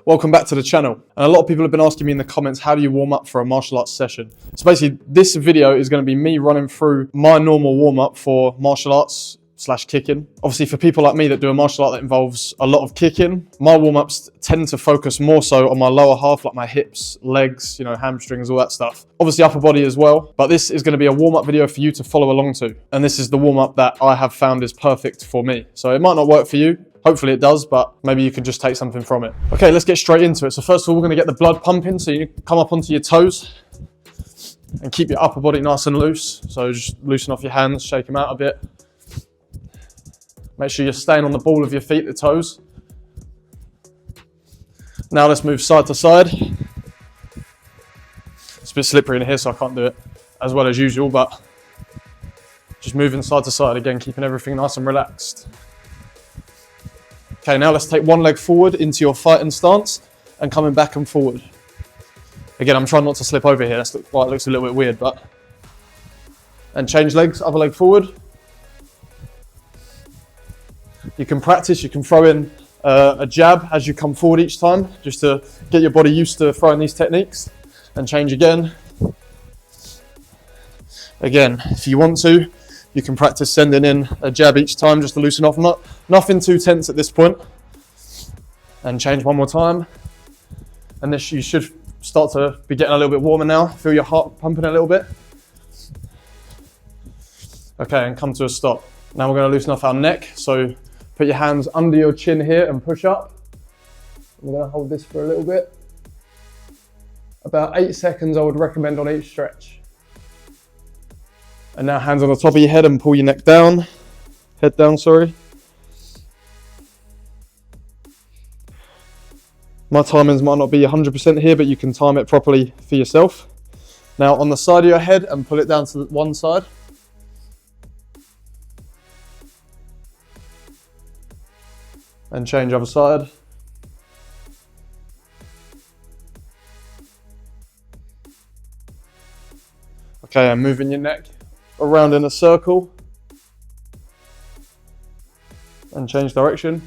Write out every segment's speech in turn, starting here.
Welcome back to the channel. And a lot of people have been asking me in the comments, how do you warm up for a martial arts session? So basically, this video is going to be me running through my normal warm up for martial arts / kicking. Obviously, for people like me that do a martial art that involves a lot of kicking, my warm-ups tend to focus more so on my lower half, like my hips, legs, hamstrings, all that stuff. Obviously upper body as well, but this is going to be a warm-up video for you to follow along to. And this is the warm-up that I have found is perfect for me. So it might not work for you. Hopefully it does, but maybe you can just take something from it. Okay, let's get straight into it. So first of all, we're going to get the blood pumping. So you come up onto your toes and keep your upper body nice and loose. So just loosen off your hands, shake them out a bit. Make sure you're staying on the ball of your feet, the toes. Now let's move side to side. It's a bit slippery in here, so I can't do it as well as usual, but just moving side to side again, keeping everything nice and relaxed. Okay, now let's take one leg forward into your fighting stance and coming back and forward. Again, I'm trying not to slip over here. That's why it looks a little bit weird, but... And change legs, other leg forward. You can practice, you can throw in a jab as you come forward each time, just to get your body used to throwing these techniques. And change again. Again, if you want to, you can practice sending in a jab each time just to loosen off. Nothing too tense at this point. And change one more time. And this, you should start to be getting a little bit warmer now. Feel your heart pumping a little bit. Okay, and come to a stop. Now we're going to loosen off our neck. So put your hands under your chin here and push up. We're going to hold this for a little bit. About 8 seconds I would recommend on each stretch. And now hands on the top of your head and pull your neck down. Head down, sorry. My timings might not be 100% here, but you can time it properly for yourself. Now on the side of your head and pull it down to one side. And change other side. Okay, and moving your neck around in a circle. And change direction.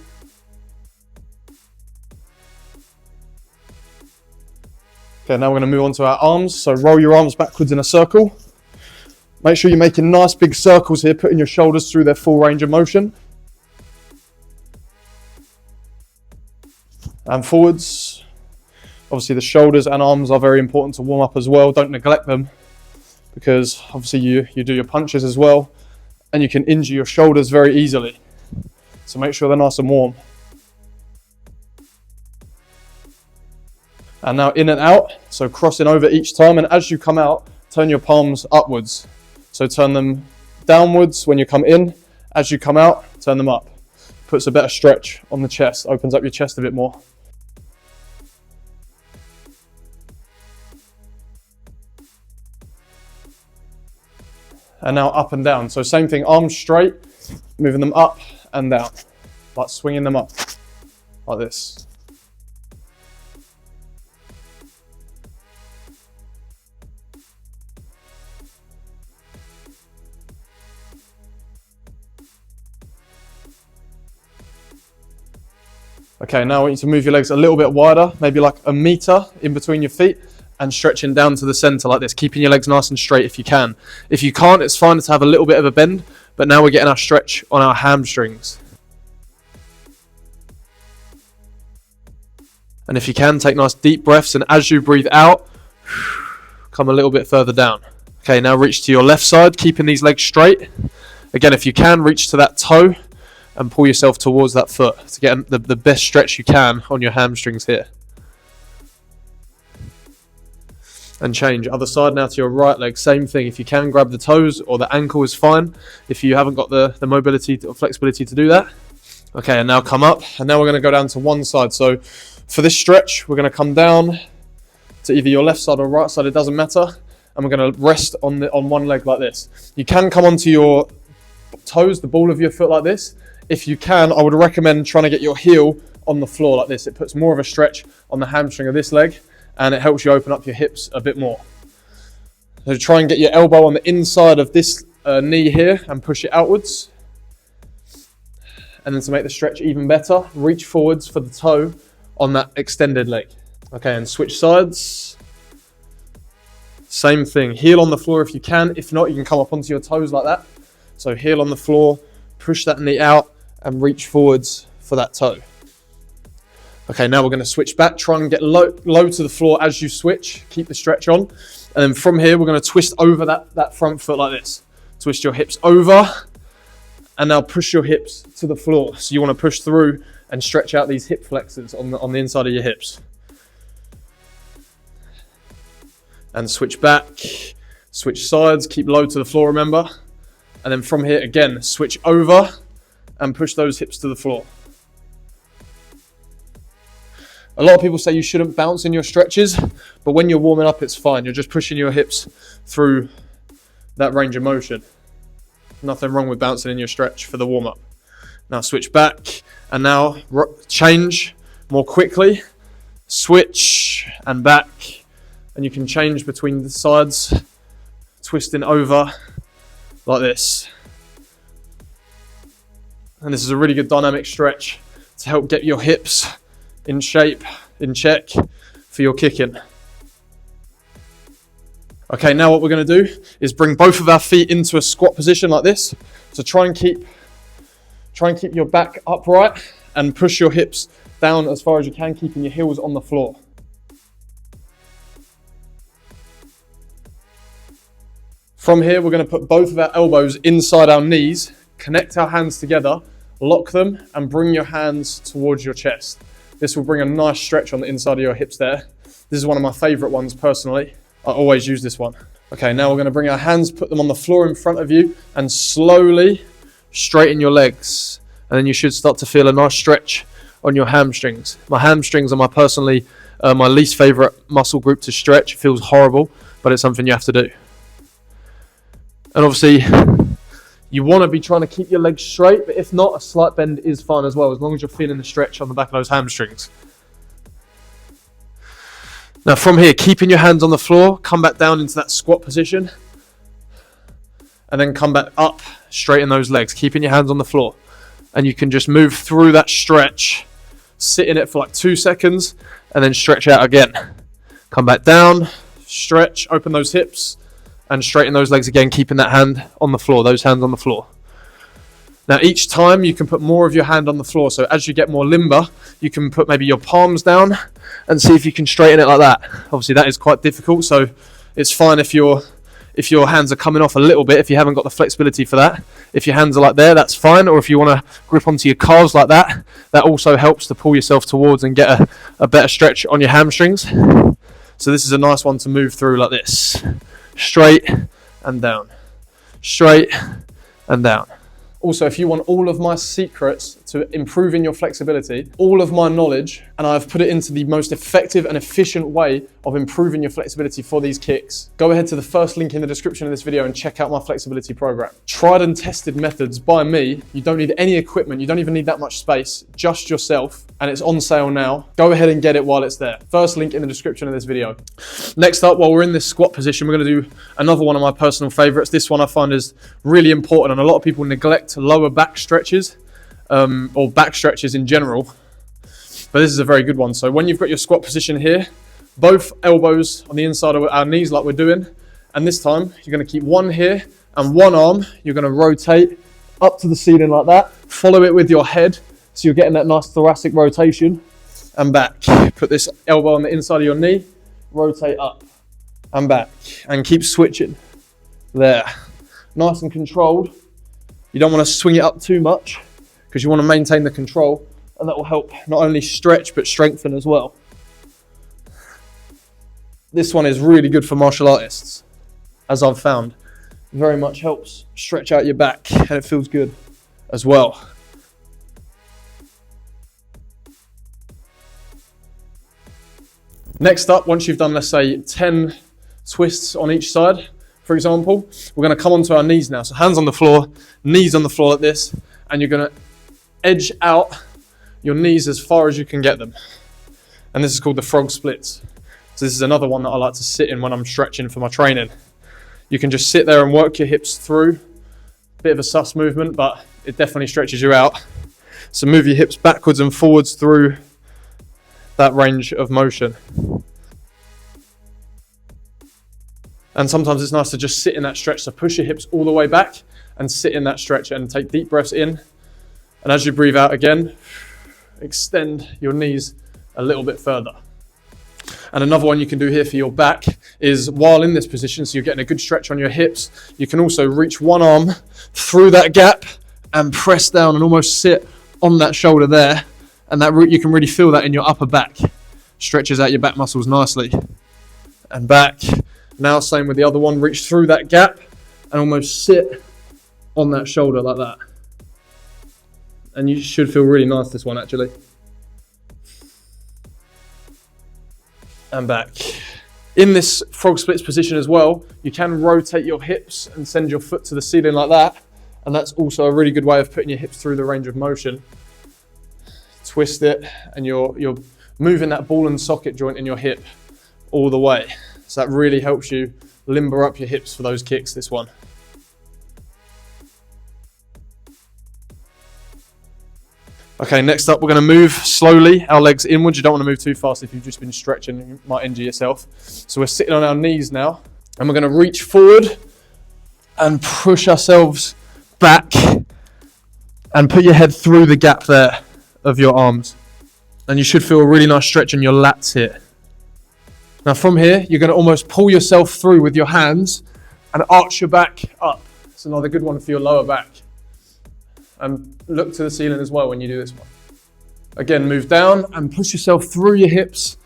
Okay, now we're going to move on to our arms. So roll your arms backwards in a circle. Make sure you're making nice big circles here, putting your shoulders through their full range of motion. And forwards. Obviously the shoulders and arms are very important to warm up as well. Don't neglect them, because obviously you do your punches as well, and you can injure your shoulders very easily. So make sure they're nice and warm. And now in and out, so crossing over each time, and as you come out, turn your palms upwards. So turn them downwards when you come in. As you come out, turn them up. Puts a better stretch on the chest, opens up your chest a bit more. And now up and down. So same thing, arms straight, moving them up and down, like swinging them up, like this. Okay, now I want you to move your legs a little bit wider, maybe like a meter in between your feet, and stretching down to the center like this, keeping your legs nice and straight if you can. If you can't, it's fine to have a little bit of a bend, but now we're getting our stretch on our hamstrings. And if you can, take nice deep breaths, and as you breathe out, come a little bit further down. Okay, now reach to your left side, keeping these legs straight. Again, if you can, reach to that toe and pull yourself towards that foot to get the best stretch you can on your hamstrings here. And change other side now to your right leg. Same thing, if you can, grab the toes, or the ankle is fine if you haven't got the mobility or flexibility to do that. Okay, and now come up, and now we're going to go down to one side. So for this stretch, we're going to come down to either your left side or right side, it doesn't matter, and we're going to rest on one leg like this. You can come onto your toes, the ball of your foot like this. If you can, I would recommend trying to get your heel on the floor like this. It puts more of a stretch on the hamstring of this leg, and it helps you open up your hips a bit more. So try and get your elbow on the inside of this knee here and push it outwards. And then to make the stretch even better, reach forwards for the toe on that extended leg. Okay, and switch sides. Same thing, heel on the floor if you can. If not, you can come up onto your toes like that. So heel on the floor, push that knee out and reach forwards for that toe. Okay, now we're going to switch back. Try and get low to the floor as you switch. Keep the stretch on. And then from here, we're going to twist over that front foot like this. Twist your hips over. And now push your hips to the floor. So you want to push through and stretch out these hip flexors on the inside of your hips. And switch back. Switch sides. Keep low to the floor, remember. And then from here, again, switch over and push those hips to the floor. A lot of people say you shouldn't bounce in your stretches, but when you're warming up, it's fine. You're just pushing your hips through that range of motion. Nothing wrong with bouncing in your stretch for the warm-up. Now switch back, and now change more quickly. Switch and back, and you can change between the sides, twisting over like this. And this is a really good dynamic stretch to help get your hips in shape, in check for your kicking. Okay, now what we're going to do is bring both of our feet into a squat position like this. So try and keep your back upright and push your hips down as far as you can, keeping your heels on the floor. From here, we're going to put both of our elbows inside our knees, connect our hands together, lock them, and bring your hands towards your chest. This will bring a nice stretch on the inside of your hips there. This is one of my favorite ones personally. I always use this one. Okay, now we're going to bring our hands, put them on the floor in front of you, and slowly straighten your legs. And then you should start to feel a nice stretch on your hamstrings. My hamstrings are my least favorite muscle group to stretch. It feels horrible, but it's something you have to do. And obviously, you want to be trying to keep your legs straight, but if not, a slight bend is fine as well, as long as you're feeling the stretch on the back of those hamstrings. Now from here, keeping your hands on the floor, come back down into that squat position, and then come back up, straighten those legs, keeping your hands on the floor. And you can just move through that stretch, sit in it for like 2 seconds, and then stretch out again. Come back down, stretch, open those hips, and straighten those legs again, keeping that hand on the floor, those hands on the floor. Now each time you can put more of your hand on the floor, so as you get more limber, you can put maybe your palms down and see if you can straighten it like that. Obviously that is quite difficult, so it's fine if your hands are coming off a little bit, if you haven't got the flexibility for that. If your hands are like there, that's fine, or if you want to grip onto your calves like that, that also helps to pull yourself towards and get a better stretch on your hamstrings. So this is a nice one to move through like this. Straight and down, straight and down. Also, if you want all of my secrets to improving your flexibility, all of my knowledge, and I've put it into the most effective and efficient way of improving your flexibility for these kicks, go ahead to the first link in the description of this video and check out my flexibility program. Tried and tested methods by me. You don't need any equipment. You don't even need that much space, just yourself. And it's on sale now. Go ahead and get it while it's there. First link in the description of this video. Next up, while we're in this squat position, we're going to do another one of my personal favorites. This one I find is really important, and a lot of people neglect lower back stretches or back stretches in general. But this is a very good one. So when you've got your squat position here, both elbows on the inside of our knees like we're doing, and this time you're going to keep one here and one arm. You're going to rotate up to the ceiling like that. Follow it with your head. So you're getting that nice thoracic rotation, and back. Put this elbow on the inside of your knee, rotate up and back, and keep switching. There. Nice and controlled. You don't want to swing it up too much because you want to maintain the control, and that will help not only stretch but strengthen as well. This one is really good for martial artists, as I've found. Very much helps stretch out your back, and it feels good as well. Next up, once you've done, let's say, 10 twists on each side, for example, we're going to come onto our knees now. So hands on the floor, knees on the floor like this, and you're going to edge out your knees as far as you can get them. And this is called the frog splits. So this is another one that I like to sit in when I'm stretching for my training. You can just sit there and work your hips through. Bit of a sus movement, but it definitely stretches you out. So move your hips backwards and forwards through that range of motion. And sometimes it's nice to just sit in that stretch. So push your hips all the way back and sit in that stretch and take deep breaths in. And as you breathe out again, extend your knees a little bit further. And another one you can do here for your back is while in this position, so you're getting a good stretch on your hips, you can also reach one arm through that gap and press down and almost sit on that shoulder there. And that route, you can really feel that in your upper back. Stretches out your back muscles nicely. And back. Now same with the other one, reach through that gap and almost sit on that shoulder like that. And you should feel really nice, this one actually. And back. In this frog splits position as well, you can rotate your hips and send your foot to the ceiling like that. And that's also a really good way of putting your hips through the range of motion. Twist it, and you're moving that ball and socket joint in your hip all the way. So that really helps you limber up your hips for those kicks, this one. Okay, next up, we're gonna move slowly our legs inwards. You don't wanna move too fast. If you've just been stretching, you might injure yourself. So we're sitting on our knees now, and we're gonna reach forward and push ourselves back and put your head through the gap there of your arms. And you should feel a really nice stretch in your lats here. Now from here, you're gonna almost pull yourself through with your hands and arch your back up. It's another good one for your lower back. And look to the ceiling as well when you do this one. Again, move down and push yourself through your hips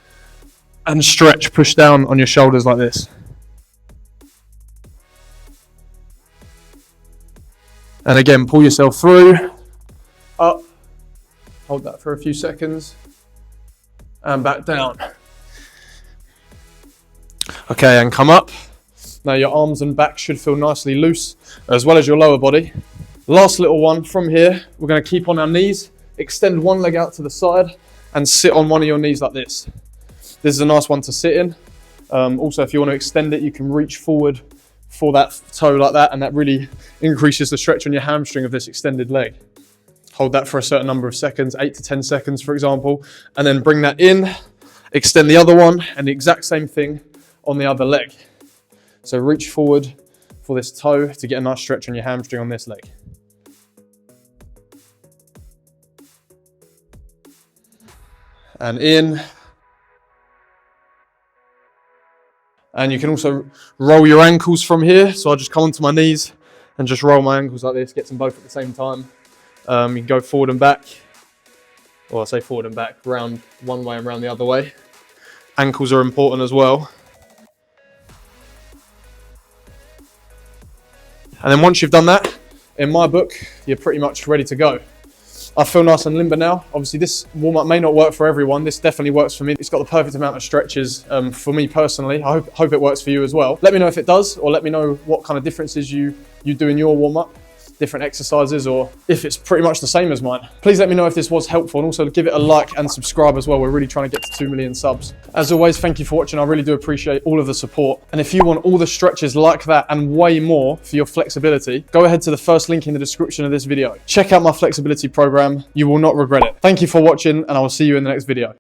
and stretch, push down on your shoulders like this. And again, pull yourself through, up, hold that for a few seconds, and back down. Okay, and come up. Now your arms and back should feel nicely loose, as well as your lower body. Last little one from here, we're going to keep on our knees, extend one leg out to the side, and sit on one of your knees like this. This is a nice one to sit in. Also, if you want to extend it, you can reach forward for that toe like that, and that really increases the stretch on your hamstring of this extended leg. Hold that for a certain number of seconds, 8 to 10 seconds, for example, and then bring that in, extend the other one, and the exact same thing on the other leg. So reach forward for this toe to get a nice stretch on your hamstring on this leg. And in. And you can also roll your ankles from here. So I'll just come onto my knees and just roll my ankles like this, get them both at the same time. You can go forward and back, or I say forward and back, round one way and round the other way. Ankles are important as well. And then once you've done that, in my book, you're pretty much ready to go. I feel nice and limber now. Obviously this warm-up may not work for everyone. This definitely works for me. It's got the perfect amount of stretches for me personally. I hope it works for you as well. Let me know if it does, or let me know what kind of differences you do in your warm-up, different exercises, or if it's pretty much the same as mine. Please let me know if this was helpful, and also give it a like and subscribe as well. We're really trying to get to 2 million subs. As always, thank you for watching. I really do appreciate all of the support. And if you want all the stretches like that and way more for your flexibility, go ahead to the first link in the description of this video. Check out my flexibility program. You will not regret it. Thank you for watching, and I will see you in the next video.